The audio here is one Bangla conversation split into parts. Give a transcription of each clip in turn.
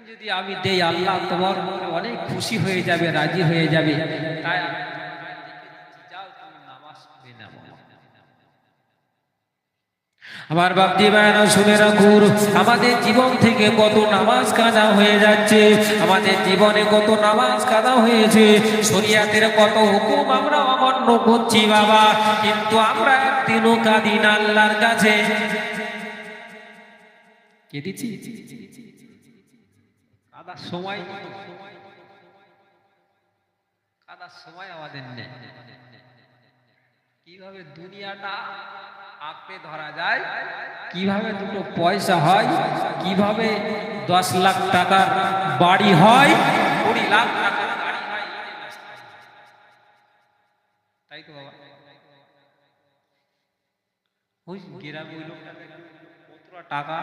যদি আমি দেই আল্লাহ তোমার অনেক খুশি হয়ে যাবে, রাজি হয়ে যাবে। তাই যাও তুমি নামাজ পড়ে নাও। আমার বাপজি ভাইরা শুনে রাখুন, আমাদের জীবন থেকে কত নামাজ কাজা হয়ে যাচ্ছে, আমাদের জীবনে কত নামাজ কাজা হয়েছে, শরিয়াতের কত হুকুম আমরা অমান্য করছি বাবা, কিন্তু আমরা একদিনও কাঁদি না আল্লাহর কাছে। কেঁদেছি কাদার সময়, কাদার সময় আমাদের নেই। কিভাবে দুনিয়াটা আঁকড়ে ধরা যায়, কিভাবে দুটো পয়সা হয়, কিভাবে 10 লাখ টাকার বাড়ি হয়, 20 লাখ টাকার গাড়ি হয়, তাই তো বাবা। ওই গ্রামে ওই লোকটা কতটা টাকা,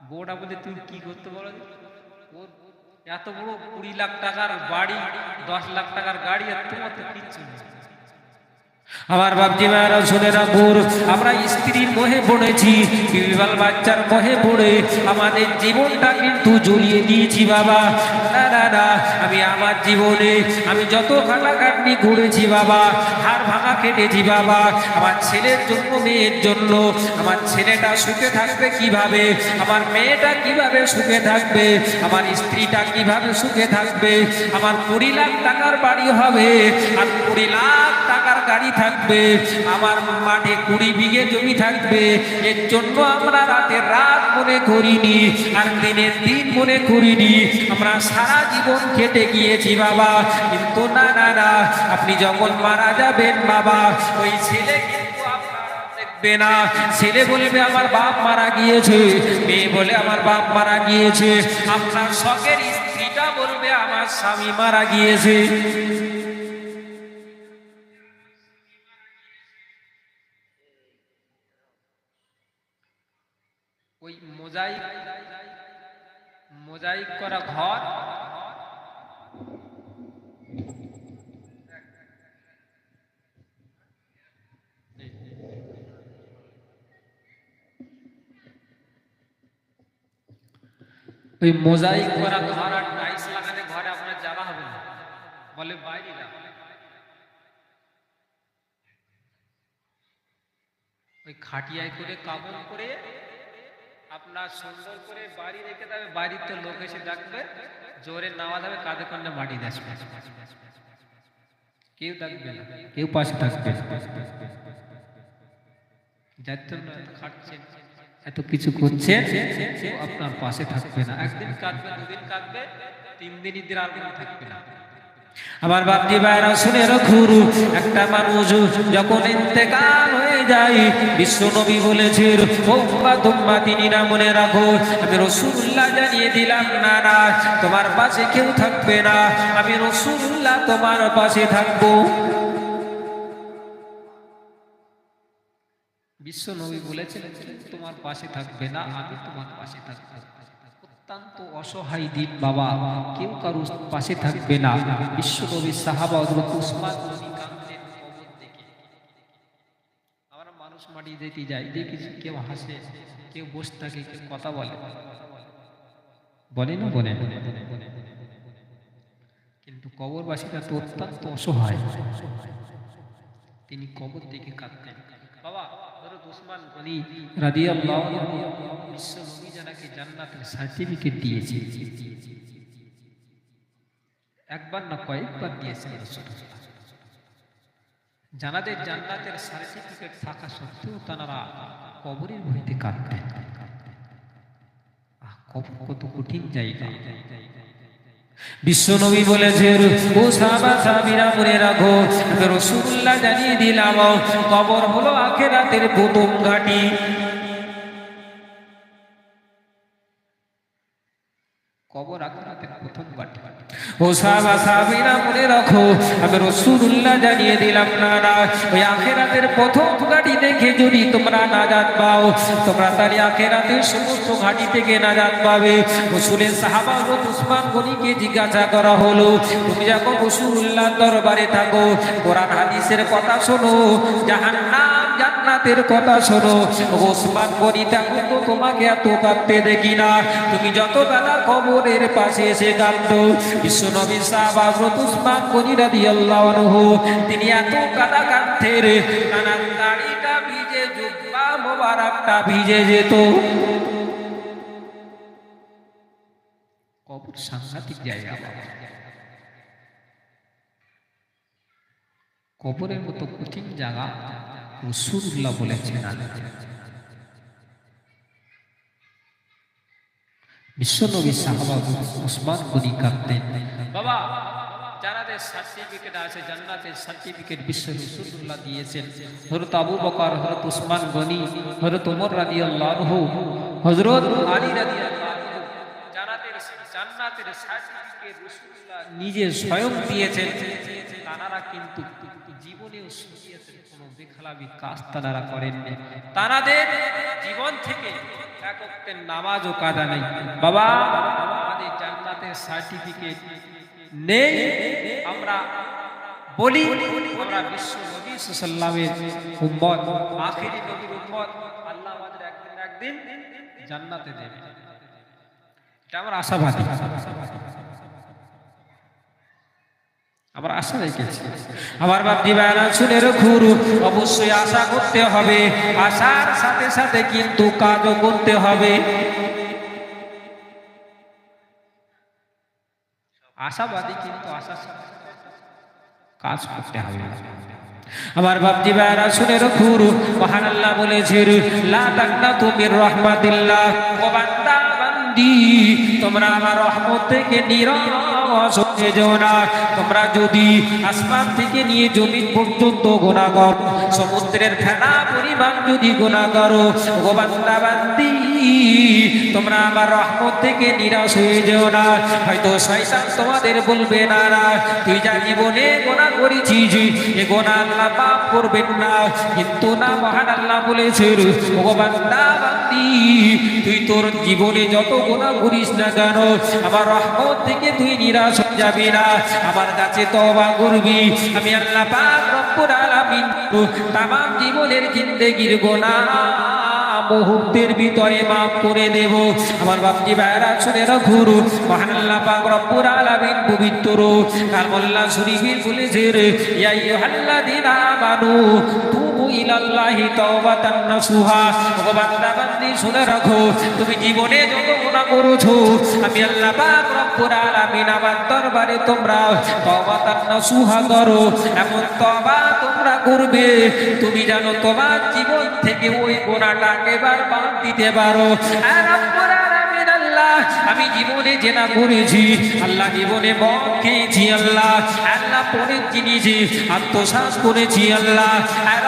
বউটা বলে তুমি কি করতে বলো, ওর এত বড় 20 লাখ টাকার বাড়ি, 10 লাখ টাকার গাড়ি, আর তোমার তো কিচ্ছু নেই। আমার বাপজি ভাইরা শুনে রাখুন, আমরা স্ত্রীর মোহে পড়েছি, বিবাল বাচ্চার মোহে পড়ে আমাদের জীবনটা কিন্তু জ্বলিয়ে দিয়েছি বাবা। না না না, আমি আমার জীবনে আমি যত খাটাখাটনি করেছি বাবা, হাড় ভাঙা কেটেছি বাবা, আমার ছেলের জন্য, মেয়ের জন্য। আমার ছেলেটা সুখে থাকবে কিভাবে, আমার মেয়েটা কিভাবে সুখে থাকবে, আমার স্ত্রীটা কিভাবে সুখে থাকবে, আমার 20 লাখ টাকার বাড়ি হবে আর 20 লাখ টাকার গাড়ি থাকবে, আমার মাঠে 20 বিঘে জমি থাকবে। এর জন্য আমরা রাতের রাত মনে করিনি, আর দিনের দিন মনে করিনি, আমরা সারা জীবন কেটে গিয়েছি বাবা। কিন্তু না না না, আপনি যখন মারা যাবেন বাবা, ওই ছেলে কিন্তু আপনার দেখবে না। ছেলে বলবে আমার বাপ মারা গিয়েছে, মেয়ে বলে আমার বাপ মারা গিয়েছে, আপনার শখের স্ত্রীটা বলবে আমার স্বামী মারা গিয়েছে। ওই মোজাইক করা ঘর, ওই মোজাইক করা ঘর আর টাইলস লাগানো ঘরে আপনার যাওয়া হবে না, বলে বাইরে যাও। ওই খাটিয়ায় করে কাবন করে আপনার সুন্দর করে বাড়ি রেখে দেবে, বাড়িতে লোক এসে ডাকবে, জোরে নামাজ হবে, কাঁধে কন্যা মাটি আসবে, কেউ ডাকবে না, কেউ পাশে থাকবে যাচ্ছেন না, খাটছেন, এত কিছু করছে, আপনার পাশে থাকবে না। একদিন কাঁদবে, দুদিন কাঁদবে, 3 দিন ঈদের আর থাকবে না। আমার বাপজি ভাইরা শুনে রাখুন, একটা মানুষ যখন ইন্তেকাল হয়ে যায়, বিশ্ব নবী বলেছেন তোমরা তিনি না মনে রাখো, আমি রাসূলুল্লাহ জানিয়ে দিলাম না না, তোমার পাশে কেউ থাকবে না, আমি রাসূলুল্লাহ তোমার পাশে থাকবো। বিশ্ব নবী বলেছেন তোমার পাশে থাকবে না, আমি তোমার পাশে থাকবো। অত্যন্ত অসহায় দিন বাবা, কেউ কারো পাশে থাকবে না। বিশ্ব নবী সাহাবা হযরত উসমান গনি কাঁদলেন কবর দেখে। আমরা মানুষ মাটি দিতে যাই, দেখি কেউ হাসে, কেউ বসে থাকে, কেউ কথা বলে, বলে না বলে, কিন্তু কবরবাসীরা তো অত্যন্ত অসহায়, তিনি কবর দেখে কাঁদতেন বাবা। হযরত উসমান গনি রাদিয়াল্লাহু আনহু বিশ্ব নবী জানাকে জান্নাতের সার্টিফিকেট দিয়েছে, একবার না কয়েকবার দিয়েছেন রাসূলুল্লাহ। জানাদের জান্নাতের সার্টিফিকেট থাকা সত্ত্বেও তারা কবরের ভয়তে কাঁদতেন। কবর কত কঠিন জায়গা। বিশ্ব নবী বলেছেন ও সাহাবা সাহাবীরা মনে রাখো, রাসূলুল্লাহ জানিয়ে দিলাম কবর হলো আখিরাতের প্রথম ঘাঁটি। কবর আখিরাতের প্রথম ঘাঁটি। ও সাহাবা সাহাবীরা মনে রাখো, আমি রাসূলুল্লাহ জানিয়ে দিলাম না না, ওই আখিরাতের প্রথম ঘাঁটি দেখে যদি তোমরা নাজাত পাও, তোমরা তাহলে আখিরাতের সমস্ত ঘাঁটি থেকে নাজাত পাবে। রাসূলের সাহাবা হযরত উসমান গনিকে জিজ্ঞাসা করা হলো, তুমি যখন রাসূলুল্লাহর দরবারে থাকো, কোরআন হাদিসের কথা শোনো, জাহান্নাম জান্নাতের কথা শোনো। ওসমান গনি তেমন তো তোমাকে এত কাঁদতে দেখি না, তুমি যত বেলা কবরের পাশে এসে কাঁদো। বিশ্বনবী সাহাবা হযরত ওসমান গনি রাদিয়াল্লাহু আনহু তিনি এত কাঁদা কাঁদতেন, তার দাড়িটা ভিজে, জুব্বা মোবারকটা ভিজে যেত। কবর সাংঘাতিক জায়গা বাবা, কবরের মতো কঠিন জায়গা রাসূলুল্লাহ বলেছেন। বিশ্বনবী সাহাবা ওসমান গনি কাঁদতেন। বাবা যারাদের সার্টিফিকেট আছে জান্নাতের সার্টিফিকেট বিশ্ব রাসূলুল্লাহ দিয়েছেন, হযরত আবু বকর, হযরত ওসমান গনি, হযরত ওমর রাদিয়াল্লাহু আনহু, হযরত আলী রাদিয়াল্লাহু আনহু, যারাদের জান্নাতের সার্টিফিকেট রাসূলুল্লাহ নিজে স্বয়ং দিয়েছেন, তারা কিন্তু জীবনেও শিখিয়েছেন কোনো বেখালামি কাজ তারা করেননি। তাদের জীবন থেকে এক ওয়াক্তের নামাজও কাজা নেই। বাবা আমাদের জান্নাতের সার্টিফিকেট নেই, আমরা বলি আমরা বিশ্ব নবী সাল্লাল্লাহু আলাইহি ওয়াসাল্লামের উম্মত, আখেরি নবীর উম্মত, আল্লাহ আমাদের একদিন না একদিন জান্নাতে দেবে, এটা আমার আশাবাদী, আমার আশা রেখেছি। আমার বাপজি ভাইরা শুনে রাখুন, অবশ্যই আশা করতে হবে, আশার সাথে সাথে কিন্তু কাজও করতে হবে। আশাবাদী কিন্তু আশার সাথে কাজ করতে হবে। আমার বাপজি ভাইরা শুনে রাখুন, মহান আল্লাহ বলেছেন, লা তাকনাতু মির রাহমাতিল্লাহ, ও বান্দা বান্দি তোমরা আমার রহমত থেকে নিরাশ হয়ে যেও না। তোমরা যদি আসমান থেকে নিয়ে জমিন পর্যন্ত গুনাহ করো, সমুদ্রের ফেনা পরিমাণ যদি গুনাহ করো, ও বান্দা বান্দি তোমরা আমার রহমত থেকে নিরাশ হয়ে যেও না। হয়তো শয়তান তোমাদের বলবে, না না তুই যা জীবনে গুনাহ করেছিস এ গুনাহ আল্লাহ মাফ করবেন না, কিন্তু না, মহান আল্লাহ বলেছেন, ও বান্দা বান্দি তুই তোর জীবনে যত গুনাহ করিস না কেন আমার রহমত থেকে তুই নিরাশ হয়ে যাবি না, আমার কাছে তওবা করবি, আমি আল্লাহ পাক রব্বুল আলামিন তামাম জীবনের জিন্দেগির গুনাহ মুহূর্তের ভিতরে মাফ করে দেব। আমার বাপজি ভাইরা শুনে রাখুন, মহান আল্লাহ পাক রব্বুল আলামিন পবিত্র কালামুল্লাহ শরীফে বলেছেন, ইয়া আইয়ুহাল্লাযীনা আমানু তুবু ইলাল্লাহি তাওবাতান নাসুহা। ও বান্দা বান্দি শুনে রাখো, তুমি জীবনে যত গুনাহ করেছো আমি আল্লাহ পাক রব্বুল আলামিন আমার দরবারে তোমরা তাওবাতান নাসুহা করো, এমন তওবা তোমরা করবে তুমি জানো তোমার জীবন থেকে ওই গুনাহটা এবার বাদ দিতে পারো। আর রব্বুল আলামিন আল্লাহ আমি জীবনে জেনা করেছি, আল্লাহ জীবনে মদ খেয়েছি, আল্লাহ আল্লাহ পরের জিনিসে আত্মসাৎ করেছি, আল্লাহ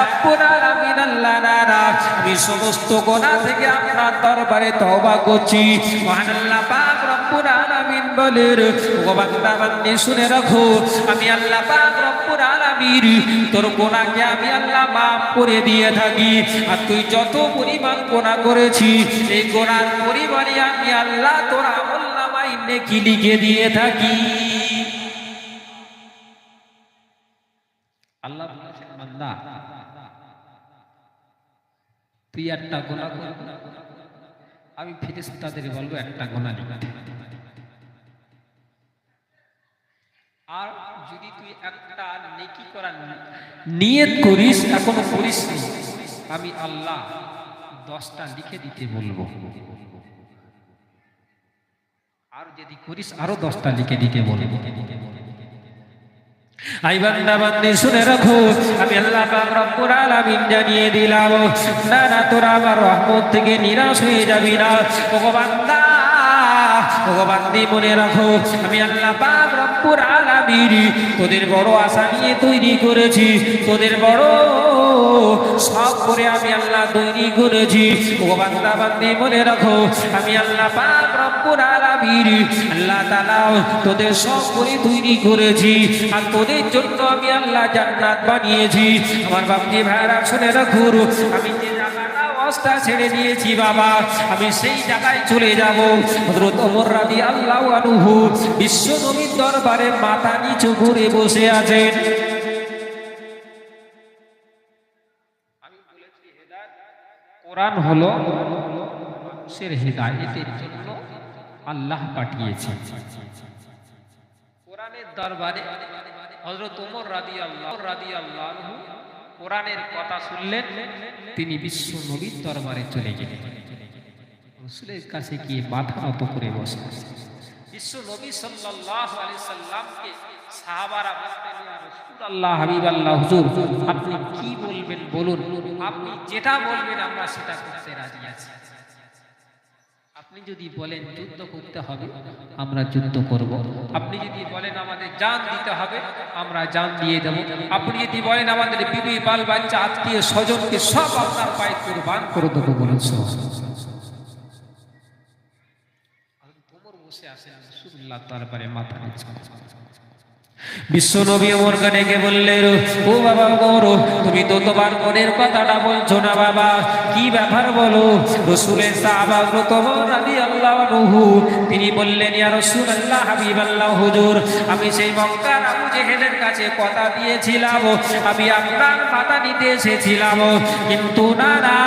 রব্বুল আলামিন আল্লাহ না আমি সমস্ত গুনাহ থেকে আপনার দরবারে তওবা করছি। মহান আল্লাহ পাক রব্বুল আলামিন বলেন, ও বান্দা বান্দি শুনে রাখো, আমি আল্লাহ পাক রব্বুল আলামিন তোর গুনাহকে আমি আল্লাহ মাফ করে দিয়ে থাকি, আর তুই যত পরিমাণ গুনাহ করেছি এই গুনাহর পরিমাণে আমি আল্লাহ তোর আমলনামায় নেকি লিখে দিয়ে থাকি। আল্লাহ বলেছেন, বান্দা তুই একটা গুনাহ করবি, আমি ফেরেশতাদের বলবো একটা গুনাহ লিখতে, আর যদি তুই একটা নেকি করার নিয়ত করিস, এখনো করিস নি, আমি আল্লাহ 10টা লিখে দিতে বলবো, আর যদি করিস আরো 10টা লিখে দিতে বলবো। আই বান্দা বান্দি শুনে রাখো, আমি আল্লাহ পাক রব্বুল আলামিন জানিয়ে দিলাম, না না তোরা আমার রহমত থেকে নিরাশ হয়ে যাবি না। ও বান্দা ও বান্দি মনে রাখো, আমি আল্লাহ পাক রব্বুল আলামিন তোদের বড় আশা নিয়ে তৈরি করেছি, তোদের বড় সব করে আমি আল্লাহ তৈরি করেছি। ও বান্দা বান্দি মনে রাখো, আমি আল্লাহ পাক রব্বুল আলামিন আল্লাহ তাআলা তোদের সব করে তৈরি করেছি, আর তোদের জন্য আমি আল্লাহ জান্নাত বানিয়েছি। আমার বাপজি ভাইরা শুনে রাখুন, আমি যে জায়গাটা অবস্থা ছেড়ে দিয়েছি বাবা, আমি সেই জায়গায় চলে যাব। হযরত ওমর রাদিয়াল্লাহু আনহু বিশ্ব নবীর দরবারে মাথা নিচু করে বসে আছেন। আমি বলেছি কোরআন হলো মানুষের হিদায়াতের জন্য আল্লাহ পাঠিয়েছে। কোরআনের দরবারে হযরত ওমর রাদিয়াল্লাহু আনহু কোরআনের কথা শুনলেন, তিনি বিশ্ব নবীর দরবারে চলে গেলেন। রাসূলের কাছে গিয়ে মাথা নত করে বসলেন। বিশ্ব নবী সাল্লাল্লাহু আলাইহি সাল্লামকে সাহাবারা বললেন, ইয়া রাসূলুল্লাহ, হাবিবাল্লাহ, হুজুর আপনি কি বলবেন বলুন, আপনি যেটা বলবেন আমরা সেটা করতে রাজি আছি। আপনি যদি বলেন যুদ্ধ করতে হবে আমরা যুদ্ধ করব, আপনি যদি বলেন আমাদের জান দিতে হবে আমরা জান দিয়ে দেব, আপনি যদি বলেন আমাদের বিবি বাল বাচ্চা আত্মীয় স্বজনকে সব আপনার পায়ে কুরবান করে দেবো বলুন। বসে আছেন রাসূলুল্লাহ দরবারে মাথা নিচু। বিশ্ব নবী ওমরকে ডেকে বললেন, ও বাবা ওমর, তুমি তো তোমার মনের কথাটা বলছো না বাবা, কি ব্যাপার বলো। রাসূলের সাহাবা ওমর রাদিয়াল্লাহু আনহু তিনি বললেন, ইয়া রাসূলুল্লাহ, হাবিবাল্লাহ, হুজুর আমি সেই মক্কার আবু জেহেলের কাছে কথা দিয়েছিলাম আমি আপনার মাথা নিতে এসেছিলাম, কিন্তু না না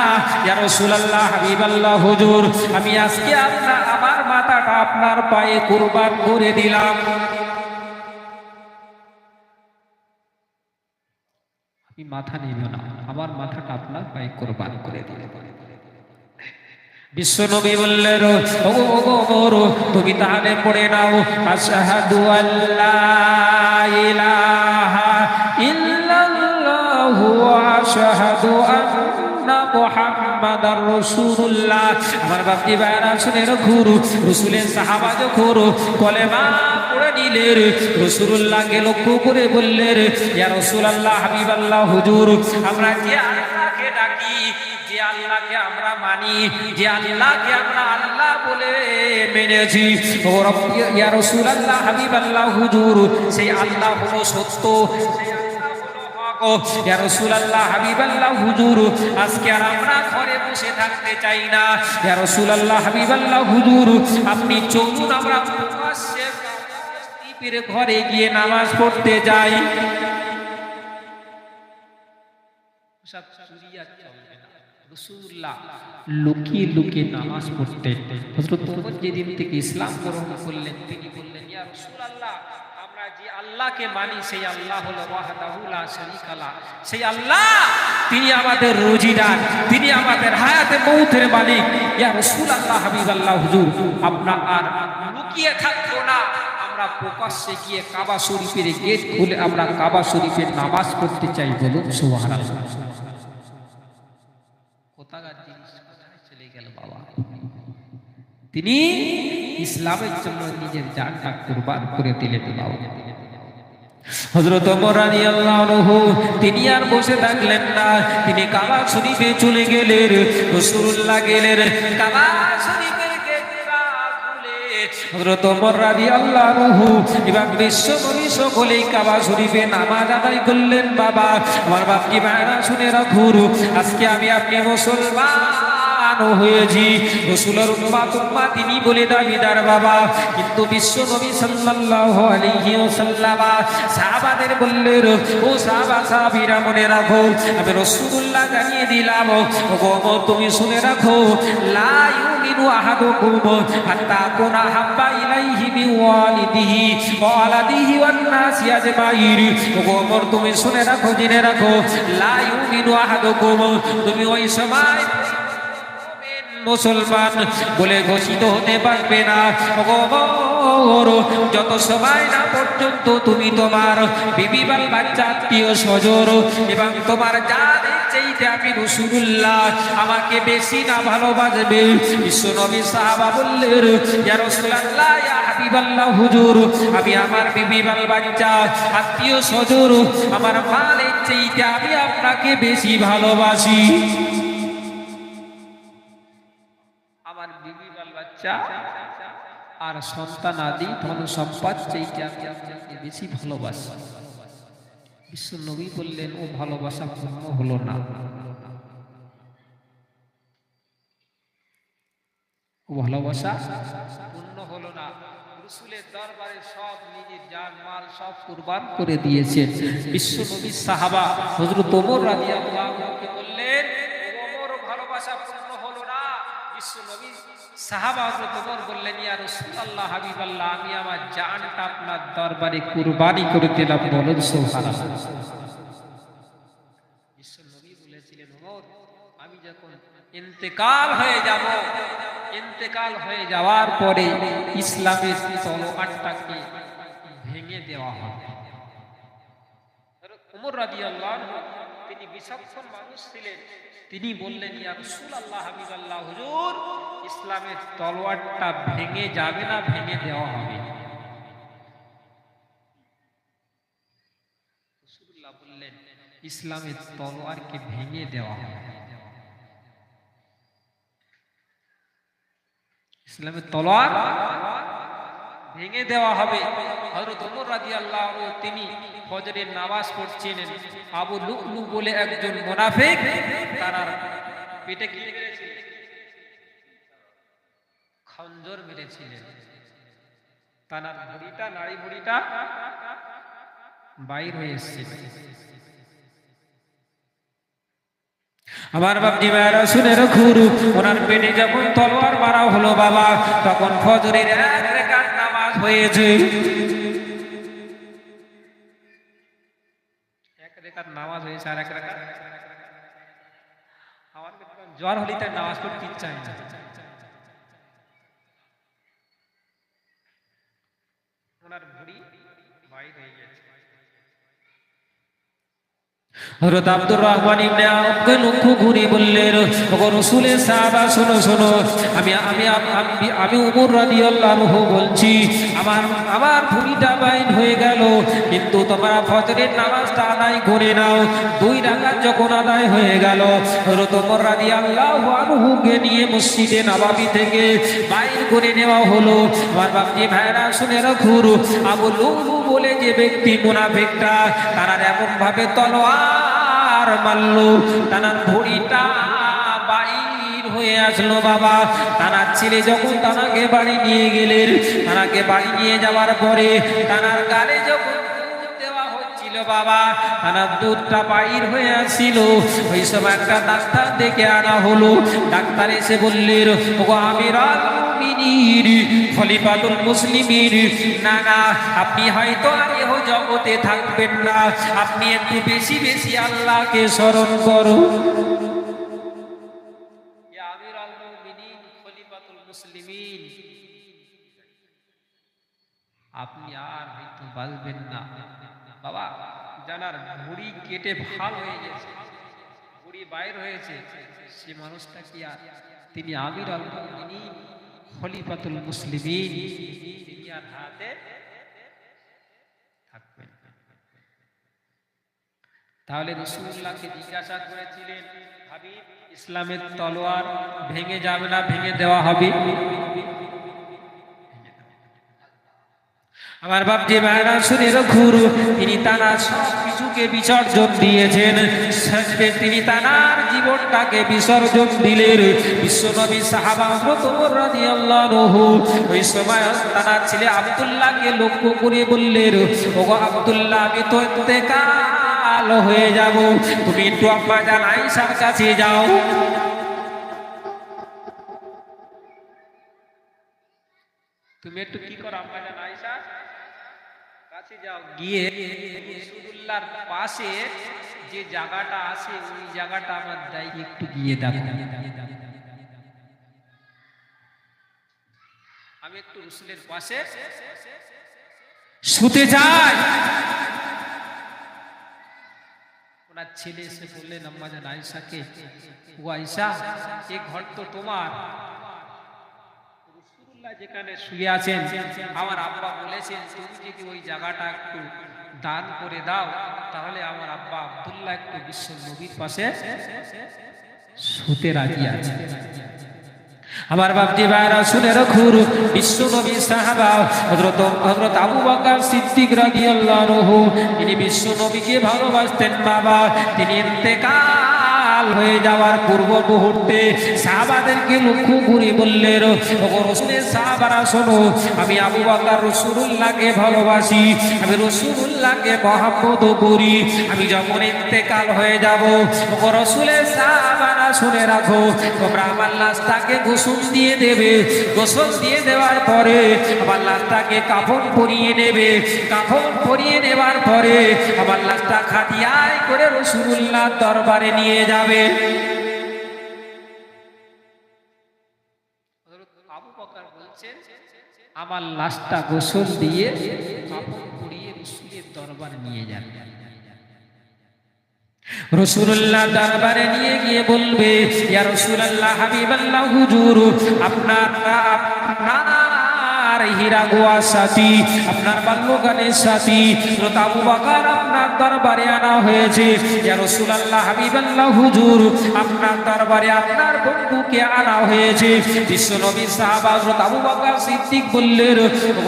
ইয়া রাসূলুল্লাহ, হাবিবাল্লাহ, হুজুর আমি আজকে আমার মাথাটা আপনার পায়ে কুরবান করে দিলাম। মাথা নেব না, আমার মাথাটা আপনার পায়ে কুরবান করে দিলে। বিশ্ব নবী বললেন, ও ওমর তুমি তাহলে পড়ে নাও, আশহাদু আল্লা ইলাহা ইল্লাল্লাহু ওয়া আশহাদু আন্না মুহাম্মাদার রাসূলুল্লাহ। আমার বাপজি ভাইরা শুনে রাখুন, রাসূলের সাহাবা যখন কলেমা পড়ে নিলেন, রাসূলুল্লাহকে লক্ষ্য করে বললেন, ইয়া রাসূলুল্লাহ, হাবিবাল্লাহ, হুজুর আমরা যে আল্লাহকে ডাকি, যে আল্লাহকে আমরা মানি, যে আল্লাহকে আমরা আল্লাহ বলে মেনেছি, ও রব্বি ইয়া রাসূলুল্লাহ, হাবিবাল্লাহ, হুজুর সেই আল্লাহ হলো সত্য, সেই আল্লাহ হলো হক। ইয়া রাসূলুল্লাহ, হাবিবাল্লাহ, হুজুর আজকে আর আমরা ঘরে বসে থাকতে চাই না। ইয়া রাসূলুল্লাহ, হাবিবাল্লাহ, হুজুর আপনি চলুন আমরা প্রকাশ্যে পীরের ঘরে গিয়ে নামাজ পড়তে যাই। সব চুরিয়া চলবে না, রাসূলুল্লাহ লুকিয়ে লুকিয়ে নামাজ পড়তেন। হযরত ওমর যেদিন থেকে ইসলাম গ্রহণ করলেন তিনি বললেন, ইয়া রাসূলুল্লাহ আমরা যে আল্লাহকে মানি সেই আল্লাহ হলো ওয়াহদাহু লা শারীকা লা, সেই আল্লাহ তিনি আমাদের রুজিদার, তিনি আমাদের হায়াতে মউতের মালিক। ইয়া রাসূলুল্লাহ, হাবিবাল্লাহ, হুজুর আপনার আর লুকিয়ে থাকবো না, আমরা প্রকাশ্যে গিয়ে কাবা শরীফের গেট খুলে আমরা কাবা শরীফের নামাজ পড়তে চাই বলুন সুবহানাল্লাহ। কোথাকার জিনিস কোথায় চলে গেল বাবা, তিনি ইসলামের জন্য নিজের জানটা কুরবান করে দিলেন বাবা। হযরত ওমর রাদিয়াল্লাহু আনহু তিনি আর বসে থাকলেন না, তিনি কাবা শরীফে চলে গেলেন। রাসূলুল্লাহ গেলেন কাবা শরীফের গেটটা খুলে, হযরত ওমর রাদিয়াল্লাহু আনহু এবং বিশ্ব নবী সকলেই কাবা শরীফে নামাজ আদায় করলেন। বাবা আমার বাপজি ভাইরা শুনে রাখুন, আজকে আমি আপনি মুসলমান হয়েছি, রাসূলের উম্মাত তিনি বলে দাবিদার বাবা, কিন্তু বিশ্ব নবী সাল্লাল্লাহু আলাইহি ওয়াসাল্লাম সাহাবাদের বললেন, ও সাহাবীরা মনে রাখো আমি রাসূলুল্লাহ জানিয়ে দিলাম, ওগো তুমি শুনে রাখো, লা ইউমিনু আহাদুকুম হাত্তা কুনা হাব্বা ইলাইহি বিওয়ালিদিহি ওয়া ওয়ালাদিহি ওয়ান নাসি আজমাইন। ওগো তুমি শুনে রাখো, জেনে রাখো, লা ইউমিনু আহাদুকুম তুমি ওই সময় মুসলমান বলে ঘোষিত হতে পারবে না যত সময় না পর্যন্ত তুমি তোমার বিবি বাল বাচ্চা আত্মীয় স্বজন এবং তোমার জানের চাইতে আমি রাসূলুল্লাহ আমাকে বেশি না ভালোবাসবে। বিশ্বনবী সাহাবা বললেন, ইয়া রাসূলুল্লাহ, ইয়া হাবিবাল্লাহ, হুজুর আমি আমার বিবি বাল বাচ্চা আত্মীয় স্বজন আমার মালের চাইতে আমি আপনাকে বেশি ভালোবাসি। আমার বিবি বাল বাচ্চা আর সন্তান আদি ধন সম্পদ চাইতে আমি আপনাকে বেশি ভালোবাসি। বিশ্ব নবী বললেন, ও ভালোবাসা পূর্ণ হলো না, ও ভালোবাসা পূর্ণ হলো না। রাসূলের দরবারে সব নিজের জান মাল সব কুরবান করে দিয়েছেন। বিশ্ব নবীর সাহাবা হযরত ওমর রাদিয়াল্লাহু আনহু বললেন, ওমর ভালোবাসা পূর্ণ হলো না। বিশ্ব নবী সাহাবা হযরত ওমর বললেন, ইয়া রাসূলুল্লাহ, হাবিবাল্লাহ, আমি আমার জানটা আপনার দরবারে কুরবানি করে দিলাম। বলুন সুবহানাল্লাহ। বিশ্ব নবী বলেছিলেন, ওমর, আমি যখন ইন্তেকাল হয়ে যাব, ইন্তেকাল হয়ে যাওয়ার পরে ইসলামের তলোয়ারটাকে ভেঙে দেওয়া হবে। ওমর রাদিয়াল্লাহু আনহু তিনি বিচক্ষণ মানুষ ছিলেন, তিনি বললেন, ইয়া রাসূলুল্লাহ, হাবিবাল্লাহ, হুজুর, ইসলামের তলোয়ারটা ভেঙে যাবে না, ভেঙে দেওয়া হবে। রাসূলুল্লাহ বললেন, ইসলামের তলোয়ারকে ভেঙে দেওয়া হবে। ইসলামের তলোয়ার ভেঙে দেওয়া হবে। হযরত ওমর রাদিয়াল্লাহু আনহু তিনি ফজরের নামাজ পড়ছিলেন। আবু লুলু বলে একজন মুনাফিক তার পেটে কি মেরেছিলেন? খঞ্জর মেরেছিলেন। তার ভুঁড়িটা, নাড়ি ভুঁড়িটা বাইর হয়ে এসেছিল। আমার বাপজি ভাইরা শুনে রাখুন, ওনার পেটে যখন তলোয়ার মারা হলো বাবা, তখন ফজরের এক রাকাত নামাজ হয়েছে। এক রাকাত নামাজ হয়েছে, আর এক রাকাত আমার জ্বর হলে তার নামাজ পড়তে ইচ্ছা হয় না। ওনার ভুঁড়ি বাইর হয়ে গেছে। হযরত আব্দুর রহমান ইবনে আওফকে লক্ষ্য করে বললেন, ওগো রাসূলের সাহাবা, শোনো শোনো, আমি ওমর রাদিয়াল্লাহু আনহু বলছি, আমার ভুঁড়িটা বাইর হয়ে গেল, কিন্তু তোমরা ফজরের নামাজটা আদায় করে নাও। 2 রাকাত যখন আদায় হয়ে গেল, হযরত ওমর রাদিয়াল্লাহু আনহুকে নিয়ে মসজিদে নববী থেকে বাইর করে নেওয়া হলো। আমার বাপজি ভাইরা শুনে রাখুন, আবু লুলু বলে যে ব্যক্তি মুনাফিকটা, তারা এমন ভাবে তলোয়ার মারলো, তার ভুঁড়িটা বাইর হয়ে আসলো বাবা। তার ছেলে যখন তাকে বাড়ি নিয়ে গেলেন, তাকে বাড়ি নিয়ে যাওয়ার পরে তার গালে যখন দুধ দেওয়া হচ্ছিল বাবা, তার দুধটা বাইর হয়ে আসছিল। ওই সময় একটা ডাক্তার ডেকে আনা হলো। ডাক্তার এসে বললেন, ওগো আমিরুল মুমিনিন, খলিফাতুল মুসলিমিন, না না, আপনি হয়তো আর এহ জগতে থাকবেন না, আপনি একটু বেশি বেশি আল্লাহকে স্মরণ করো। ইয়া আমিরুল মুমিনিন, খলিফাতুল মুসলিমিন, আপনি আর হয়তো বাঁচবেন না বাবা। জানার ভুঁড়ি কেটে ফাল হয়ে গেছে, ভুঁড়ি বাইর হয়েছে, সে মানুষটা কি আর তিনি আমিরুল মুমিনিন, খলিফাতুল মুসলিমিন, তিনি আর হাতে থাকবেন? তাহলে রাসূলুল্লাহকে জিজ্ঞাসা করেছিলেন, হাবিব, ইসলামের তলোয়ার ভেঙে যাবে না, ভেঙে দেওয়া হবে? আমার বাপজি ভাইরা শুনে রাখুন, তিনি তার সব কিছুকে বিসর্জন দিয়েছেন, শেষে তিনি তার জীবনটাকে বিসর্জন দিলেন। বিশ্বনবী সাহাবা হযরত ওমর রাদিয়াল্লাহু আনহু ওই সময় তার ছেলে আব্দুল্লাহকে লক্ষ্য করে বললেন, ওগো আব্দুল্লাহ, আমি তো ইন্তেকাল হয়ে যাব, তুমি একটু আম্মা জান আয়েশার কাছে যাও। তুমি একটু কি করো, আম্মা জান আয়েশার কাছে যাও, গিয়ে রাসূলুল্লাহর পাশে যে জায়গাটা আছে ওই জায়গাটা আমার দাই একটু গিয়ে দেখো। আমি একটু রাসূলের পাশে শুতে যাই। ওনার ছেলে এসে বললেন আম্মা জান আয়েশাকে, ও আয়েশা, এই ঘর তো তোমার, যেখানে শুয়ে আছেন আমার আব্বা বলেছেন তুমি যদি ওই জায়গাটা একটু দান করে দাও, তাহলে আমার আব্বা আব্দুল্লাহ একটু বিশ্ব নবীর পাশে শুতে রাজি আছে। আমার বাপজি ভাইরা শুনে রাখুন, বিশ্ব নবী সাহাবা হযরত আবু বকর সিদ্দিক রাদিয়াল্লাহু আনহু, তিনি বিশ্ব নবীকে ভালোবাসতেন বাবা। তিনি ইন্তেকাল কাল হয়ে যাওয়ার পূর্ব মুহূর্তে সাহাবাদেরকে লক্ষ্য করে বললেন, ওগো রাসূলের সাহাবারা শোনো, আমি আবু বকর রাসূলুল্লাহকে ভালোবাসি, আমি রাসূলুল্লাহকে মহব্বত করি। আমি যখন ইন্তেকাল হয়ে যাব, ওগো রাসূলের সাহাবারা শুনে রাখো, তোমরা আমার লাশটাকে গোসল দিয়ে দেবে। গোসল দিয়ে দেওয়ার পরে আমার লাশটাকে কাফন পরিয়ে নেবে। কাফন পরিয়ে নেবার পরে আমার লাশটা খাটিয়ায় করে রাসূলুল্লাহর দরবারে নিয়ে যাবে। আবু বকর বলছেন, আমার লাশটা গোসল দিয়ে কাফন পরিয়ে রাসূলের দরবারে নিয়ে যাবে। রাসূলুল্লাহ দরবারে নিয়ে গিয়ে বলবে, ইয়া রাসূলুল্লাহ, হাবিবাল্লাহ, হুজুর, আপনার হীরা গোয়ার সাথী, আপনার বাল্যকালের সাথী হযরত আবু বকর আপনার দরবারে আনা হয়েছে। ইয়া রাসূলুল্লাহ, হাবিবাল্লাহ, হুজুর, আপনার দরবারে আপনার বন্ধুকে আনা হয়েছে। বিশ্বনবীর সাহাবা হযরত আবু বকর সিদ্দিক বললেন,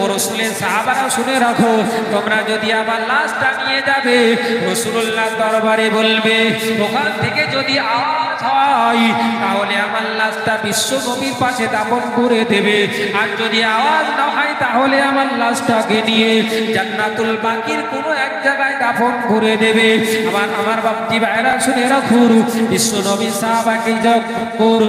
ও রাসূলের সাহাবারা শুনে রাখো, তোমরা যদি আমার লাশটা নিয়ে যাবে, রাসূলুল্লাহ দরবারে বলবে, ওখান থেকে যদি আওয়াজ হয় তাহলে আমার লাশটা বিশ্বনবীর পাশে দাফন করে দেবে, আর যদি আওয়াজ না হয় তাহলে আমার লাশটাকে নিয়ে জান্নাতুল বাকির কোনো এক জায়গায় দাফন করে দেবে। আমার বাপজি ভাইরা শুনে রাখুন, বিশ্বনবী সাহাবাকে যখন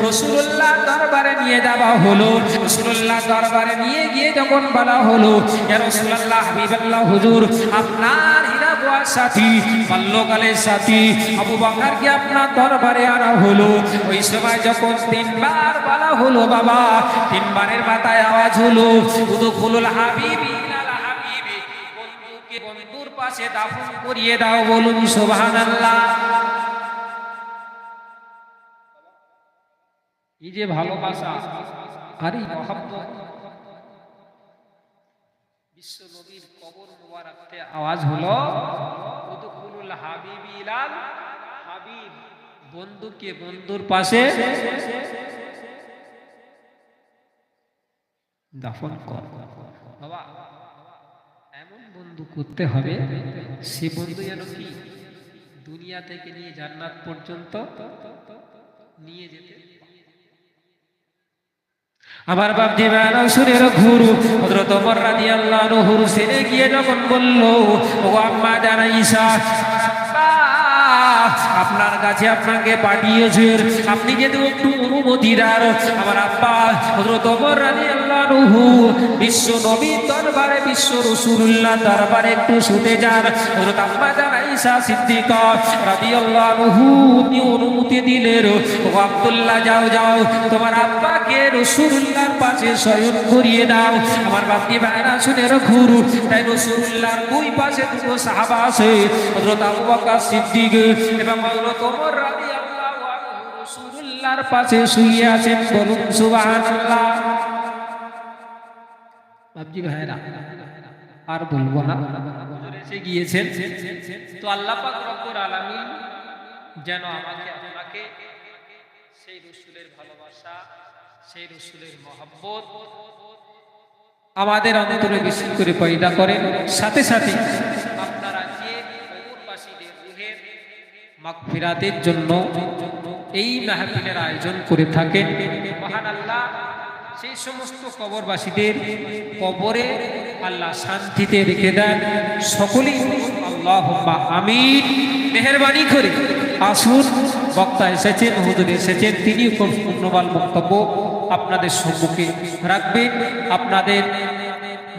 রাসূলুল্লাহ দরবারে নিয়ে যাওয়া হলো, রাসূলুল্লাহ দরবারে নিয়ে গিয়ে যখন বলা হলো, ইয়া রাসূলুল্লাহ, হাবিবাল্লাহ, হুজুর, আপনার হীরা গোয়ার সাথী, বাল্যকালের সাথী আবু বকরকে আপনার দরবারে আনা হলো। ওই সময় যখন তিনবার বলা হলো বাবা, তিনবারের মাথায় আওয়াজ হলো, উদখুলুল হাবিবি ইলাল হাবিবি, বন্ধুকে বন্ধুর পাশে দাফন করিয়ে দাও। বলুন সুবহানাল্লাহ। এই যে ভালোবাসা আর এই মহব্বত, বিশ্ব নবীর কবর মোবারকতে আওয়াজ হলো, উদখুলুল হাবিবি ইলাল হাবিব, বন্ধুকে বন্ধুর পাশে দাফন কর। বাবা, এমন বন্ধু করতে হবে, সে বন্ধু যেন কি দুনিয়া থেকে নিয়ে জান্নাত পর্যন্ত নিয়ে যেতে। আমার বাপজি ভাইরা শুনে রাখুন, হযরত ওমর রাদিয়াল্লাহু আনহু সেরে গিয়ে যখন বলল, ও আম্মা জান আয়েশা, আপনার কাছে আপনাকে পাঠিয়েছেন, আপনি যদি একটু অনুমতি দেন, আমার আব্বা হযরত ওমর রাদিয়াল্লাহু আনহু বিশ্ব নবীর দরবারে, বিশ্ব রাসূলুল্লাহ দরবারে একটু শুতে যান। হযরত আম্মা জান আয়েশা সিদ্দিকা রাদিয়াল্লাহু আনহু অনুমতি দিলেন, ও আব্দুল্লাহ, যাও যাও, তোমার আব্বাকে রাসূলুল্লাহর পাশে শয়ন করিয়ে দাও। আমার বাপজি ভাইরা শুনে রাখুন, তাই রাসূলুল্লাহর দুই পাশে দুটো সাহাবা আছে, হযরত আবু বকর সিদ্দিক এবং হযরত ওমর রাদিয়াল্লাহু আনহু রাসূলুল্লাহর পাশে শুয়ে আছেন। বলুন সুবহানাল্লাহ। বাপজি ভাইরা আর বলবো না, হুজুর এসে গিয়েছেন। তো আল্লাহ পাক রব্বুল আলামিন যেন আমাকে আপনাকে সেই রাসূলের ভালোবাসা, সেই রাসূলের মহব্বত আমাদের অন্তরে বেশি করে পয়দা করেন। সাথে সাথে আপনারা যে কবরবাসীদের রূহের মাগফিরাতের জন্য এই মাহফিলের আয়োজন করে থাকেন, মহান আল্লাহ সেই সমস্ত কবরবাসীদের কবরে আল্লাহ শান্তিতে রেখে দেন। সকলেই আল্লাহুম্মা আমিন। মেহেরবানি করে আসুন, বক্তা এসেছেন, হুজুর এসেছেন, তিনি খুব মূল্যবান বক্তব্য আপনাদের সম্মুখে রাখবেন। আপনাদের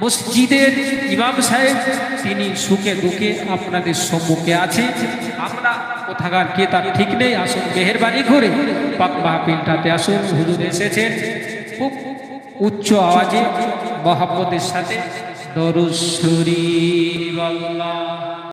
মসজিদের ইমাম সাহেব, তিনি সুখে দুঃখে আপনাদের সম্মুখে আছে। আমরা কোথাকার কে তার ঠিক নেই। আসুন মেহেরবানি করে পাক মাহফিলটাতে আসুন। হুজুর এসেছেন, খুব উচ্চ আওয়াজে মহব্বতের সাথে দরুদ শরীফ আল্লাহ